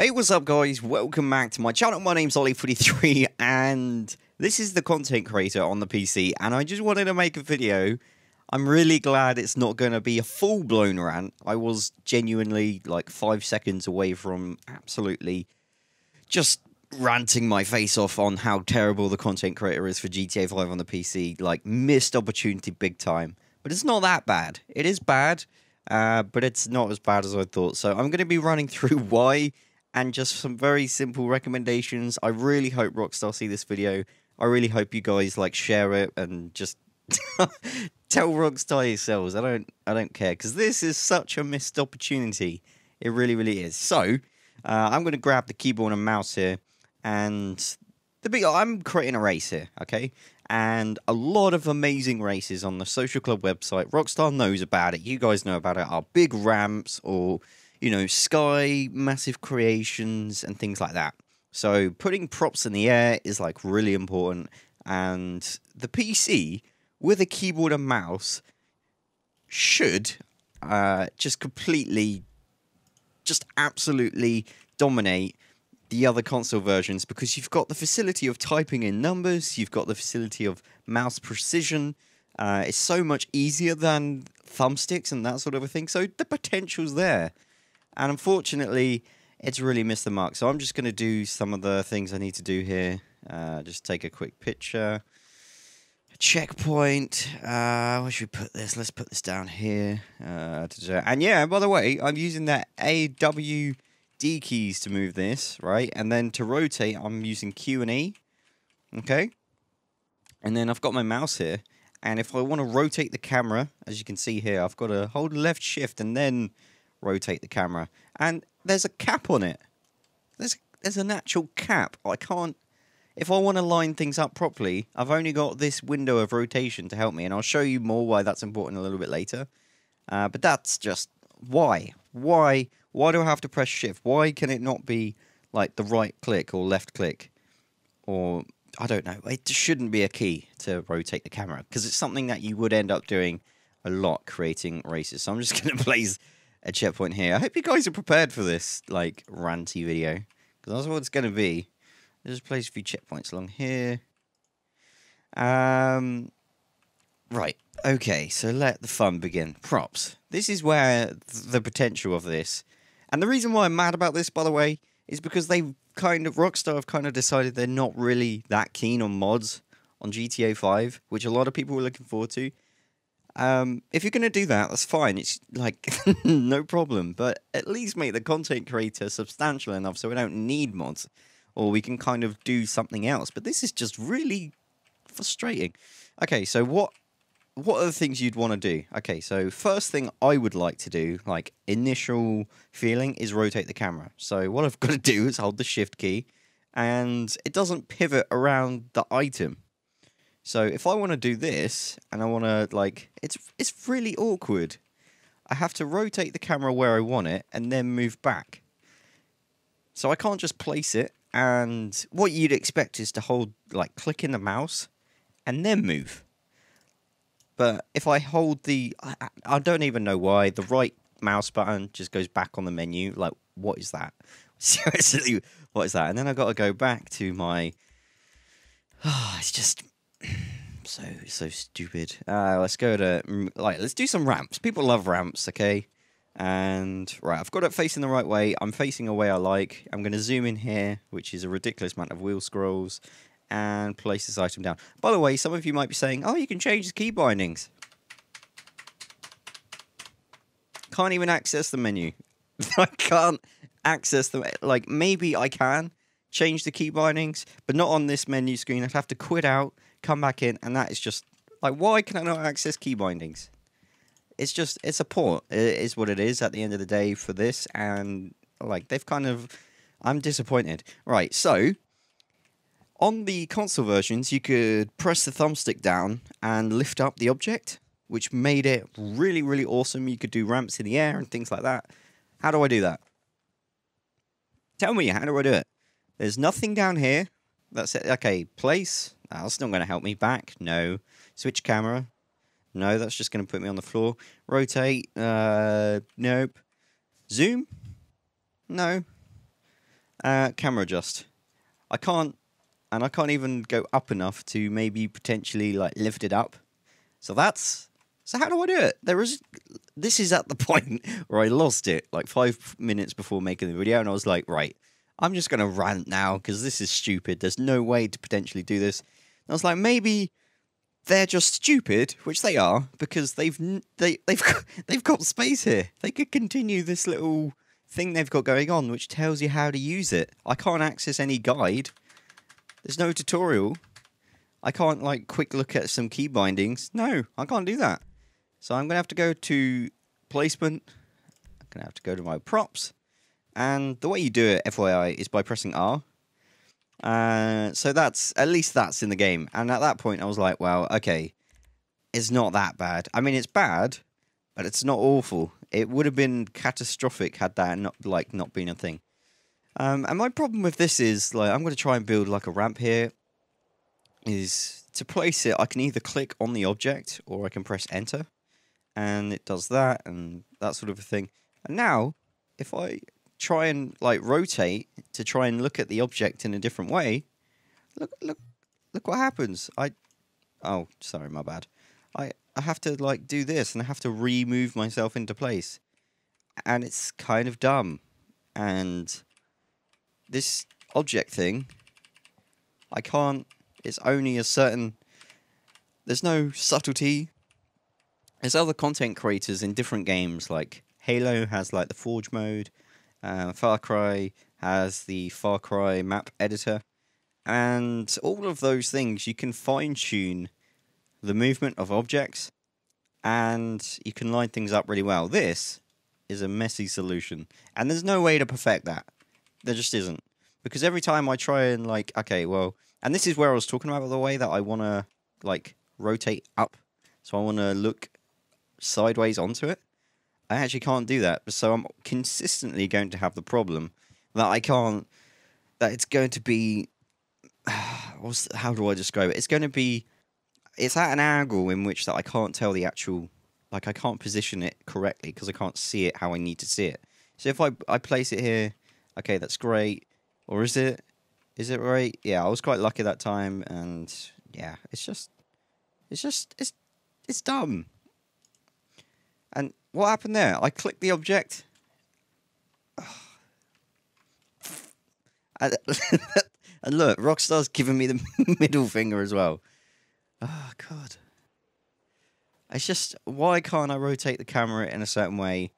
Hey, what's up, guys? Welcome back to my channel. My name's Ollie43, and this is the content creator on the PC, and I just wanted to make a video. I'm really glad it's not going to be a full-blown rant. I was genuinely, like, 5 seconds away from absolutely just ranting my face off on how terrible the content creator is for GTA 5 on the PC. Like, missed opportunity big time. But it's not that bad. It is bad, but it's not as bad as I thought. So I'm going to be running through why and just some very simple recommendations. I really hope Rockstar see this video. I really hope you guys like share it and just tell Rockstar yourselves. I don't care, because this is such a missed opportunity. It really, really is. So I'm going to grab the keyboard and mouse here, and I'm creating a race here, okay? And a lot of amazing races on the Social Club website. Rockstar knows about it. You guys know about it. Are big ramps or, you know, sky, massive creations and things like that. So putting props in the air is like really important. And the PC with a keyboard and mouse should just absolutely dominate the other console versions, because you've got the facility of typing in numbers, you've got the facility of mouse precision. It's so much easier than thumbsticks and that sort of a thing. So the potential's there. And unfortunately, it's really missed the mark. So I'm just going to do some of the things I need to do here. Just take a quick picture. A checkpoint. Where should we put this? Let's put this down here. And yeah, by the way, I'm using that AWD keys to move this, right? And then to rotate, I'm using Q and E. Okay? And then I've got my mouse here. And if I want to rotate the camera, as you can see here, I've got to hold left shift and then rotate the camera, and there's a cap on it. There's an actual cap. I can't, if I want to line things up properly, I've only got this window of rotation to help me, and I'll show you more why that's important a little bit later. But that's just why do I have to press shift? Why can it not be like the right click or left click, or I don't know. It shouldn't be a key to rotate the camera, because it's something that you would end up doing a lot creating races. So I'm just going to place a checkpoint here. I hope you guys are prepared for this, like, ranty video, because that's what it's going to be. Just place a few checkpoints along here. Right. Okay, so let the fun begin. Props. This is where the potential of this, and the reason why I'm mad about this, by the way, is because Rockstar have kind of decided they're not really that keen on mods on GTA 5, which a lot of people were looking forward to. If you're going to do that, that's fine. It's like, no problem. But at least make the content creator substantial enough so we don't need mods. Or we can kind of do something else. But this is just really frustrating. Okay, so what are the things you'd want to do? Okay, so first thing I would like to do, like initial feeling, is rotate the camera. So what I've got to do is hold the shift key, and it doesn't pivot around the item. So if I want to do this, and I want to, like, it's really awkward. I have to rotate the camera where I want it, and then move back. So I can't just place it, and what you'd expect is to hold, like, click in the mouse, and then move. But if I hold I don't even know why, the right mouse button just goes back on the menu. Like, what is that? Seriously, what is that? And then I've got to go back to my... it's just... so stupid. Let's go to, let's do some ramps. People love ramps, okay? And right, I've got it facing the right way. I'm facing a way I like. I'm going to zoom in here, which is a ridiculous amount of wheel scrolls, and place this item down. By the way, some of you might be saying, oh, you can change the key bindings. Can't even access the menu. I can't access them. Like, maybe I can change the key bindings, but not on this menu screen. I'd have to quit out, come back in, and that is just, like, why can I not access key bindings? It's just, it's a port. It is what it is at the end of the day for this, and, like, they've kind of, I'm disappointed. Right, so, on the console versions, you could press the thumbstick down and lift up the object, which made it really, really awesome. You could do ramps in the air and things like that. How do I do that? Tell me, how do I do it? There's nothing down here. That's it. Okay, place. That's not going to help me. Back. No. Switch camera. No, that's just going to put me on the floor. Rotate. Nope. Zoom. No. Camera adjust. I can't, and I can't even go up enough to maybe potentially like lift it up. So how do I do it? This is at the point where I lost it like 5 minutes before making the video, and I was like, right, I'm just gonna rant now because this is stupid. There's no way to potentially do this. And I was like, maybe they're just stupid, which they are, because they've got space here. They could continue this little thing they've got going on, which tells you how to use it. I can't access any guide. There's no tutorial. I can't like quick look at some key bindings. No, I can't do that. So I'm gonna have to go to placement. I'm gonna have to go to my props, and the way you do it, FYI, is by pressing R. So that's at least that's in the game. And at that point, I was like, well, okay, it's not that bad. I mean, it's bad, but it's not awful. It would have been catastrophic had that not been a thing. And my problem with this is like I'm going to try and build like a ramp here. Is to place it, I can either click on the object or I can press enter, and it does that and that sort of a thing. And now, if I try and like rotate to try and look at the object in a different way, look what happens. Oh, sorry, my bad. I have to like do this, and I have to remove myself into place, and it's kind of dumb. And this object thing, I can't. It's only a certain. There's no subtlety. There's other content creators in different games, like Halo has like the Forge mode. Far Cry has the Far Cry map editor, and all of those things you can fine-tune the movement of objects, and you can line things up really well. This is a messy solution, and there's no way to perfect that. There just isn't, because every time I try and like, okay, well, and this is where I was talking about the way that I want to like rotate up, so I want to look sideways onto it. I actually can't do that, so I'm consistently going to have the problem that I can't. That it's going to be. How do I describe it? It's going to be. It's at an angle in which that I can't tell the actual. Like I can't position it correctly because I can't see it how I need to see it. So if I place it here, okay, that's great. Or is it? Is it right? Yeah, I was quite lucky that time, and yeah, it's dumb. And what happened there? I clicked the object. And look, Rockstar's giving me the middle finger as well. Oh, God. It's just, why can't I rotate the camera in a certain way?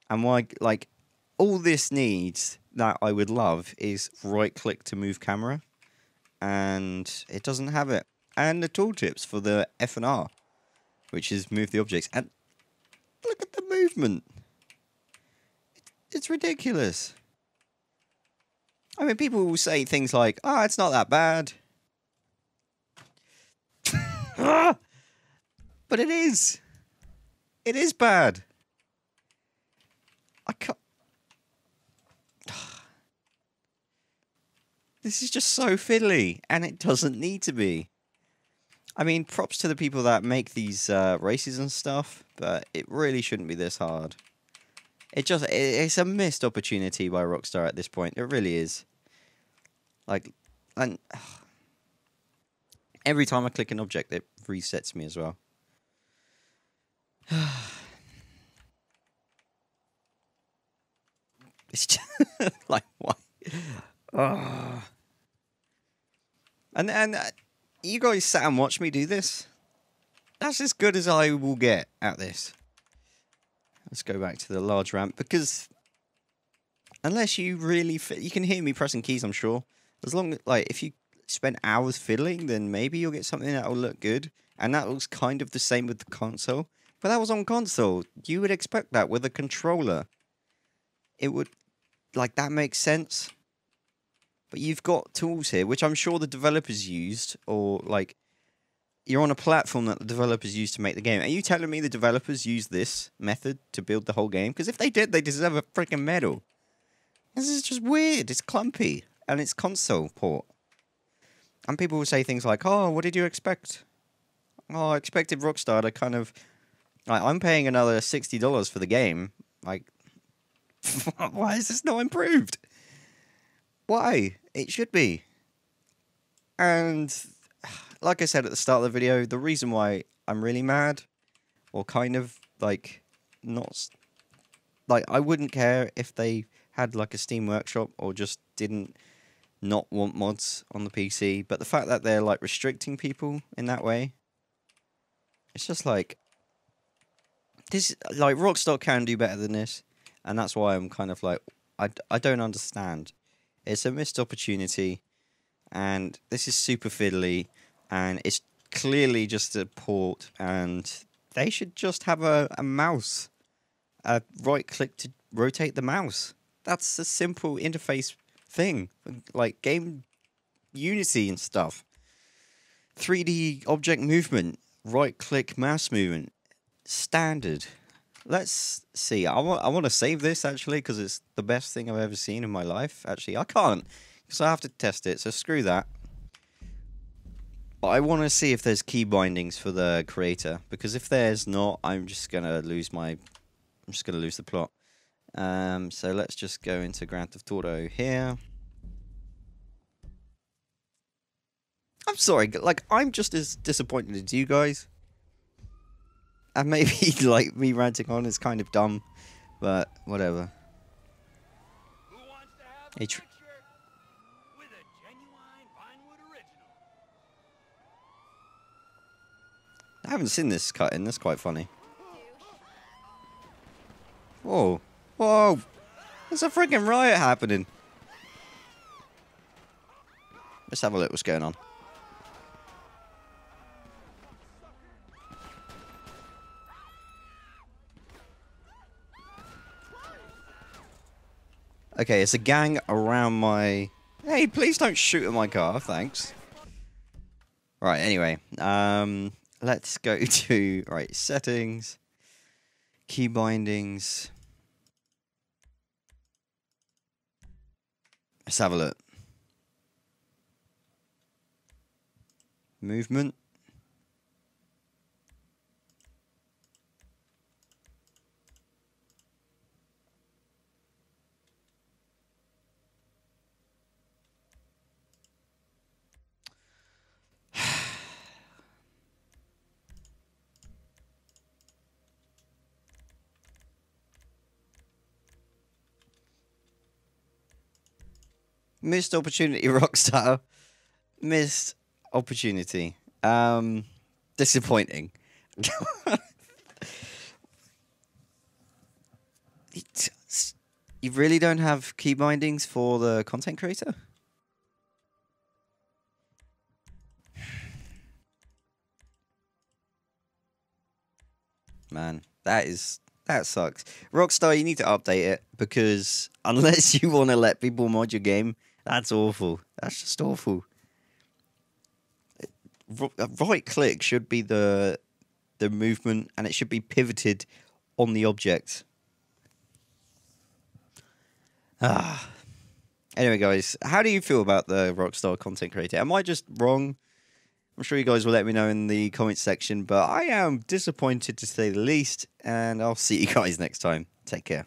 And why, like, all this needs that I would love is right-click to move camera. And it doesn't have it. And the tooltips for the F and R, which is move the objects. And look at the movement. It's ridiculous. I mean, people will say things like, "Oh, it's not that bad." But it is. It is bad. I can't. This is just so fiddly, and it doesn't need to be. I mean, props to the people that make these races and stuff, but it really shouldn't be this hard. It's a missed opportunity by Rockstar at this point. It really is. Like, and every time I click an object, it resets me as well. It's just like, why? Oh. And you guys sat and watched me do this. That's as good as I will get at this. Let's go back to the large ramp, because unless you really you can hear me pressing keys, I'm sure. As long as, like, if you spend hours fiddling, then maybe you'll get something that will look good. And that was kind of the same with the console. But that was on console. You would expect that with a controller. It would, like, that makes sense. But you've got tools here, which I'm sure the developers used, or, like, you're on a platform that the developers used to make the game. Are you telling me the developers used this method to build the whole game? Because if they did, they deserve a freaking medal. This is just weird. It's clumpy. And it's console port. And people will say things like, "Oh, what did you expect?" Oh, I expected Rockstar to kind of... Like, I'm paying another $60 for the game. Like, why is this not improved? Why? It should be. And like I said at the start of the video, the reason why I'm really mad, or kind of like not like I wouldn't care if they had like a Steam Workshop or just didn't not want mods on the PC, but the fact that they're like restricting people in that way, it's just like this. Like Rockstar can do better than this, and that's why I'm kind of like I don't understand. It's a missed opportunity, and this is super fiddly, and it's clearly just a port, and they should just have a mouse, a right click to rotate the mouse. That's a simple interface thing, like game Unity and stuff. 3D object movement, right click mouse movement, standard. Let's see. I want to save this actually because it's the best thing I've ever seen in my life. Actually, I can't because I have to test it. So screw that. But I want to see if there's key bindings for the creator, because if there's not, I'm just gonna lose the plot. So let's just go into Grand Theft Auto here. I'm sorry, like I'm just as disappointed as you guys. And maybe like me ranting on is kind of dumb, but whatever. Who wants to have a picture with a genuine Vinewood original? I haven't seen this cut in. That's quite funny. Whoa. Whoa. There's a freaking riot happening. Let's have a look what's going on. Okay, it's a gang around my... Hey, please don't shoot at my car, thanks. Right, anyway. Let's go to... Right, settings. Key bindings. Let's have a look. Movement. Missed opportunity, Rockstar. Missed opportunity. Disappointing. You really don't have key bindings for the content creator? Man, that sucks. Rockstar, you need to update it, because unless you want to let people mod your game, that's awful. That's just awful. Right click should be the movement, and it should be pivoted on the object. Anyway, guys, how do you feel about the Rockstar content creator? Am I just wrong? I'm sure you guys will let me know in the comments section, but I am disappointed to say the least, and I'll see you guys next time. Take care.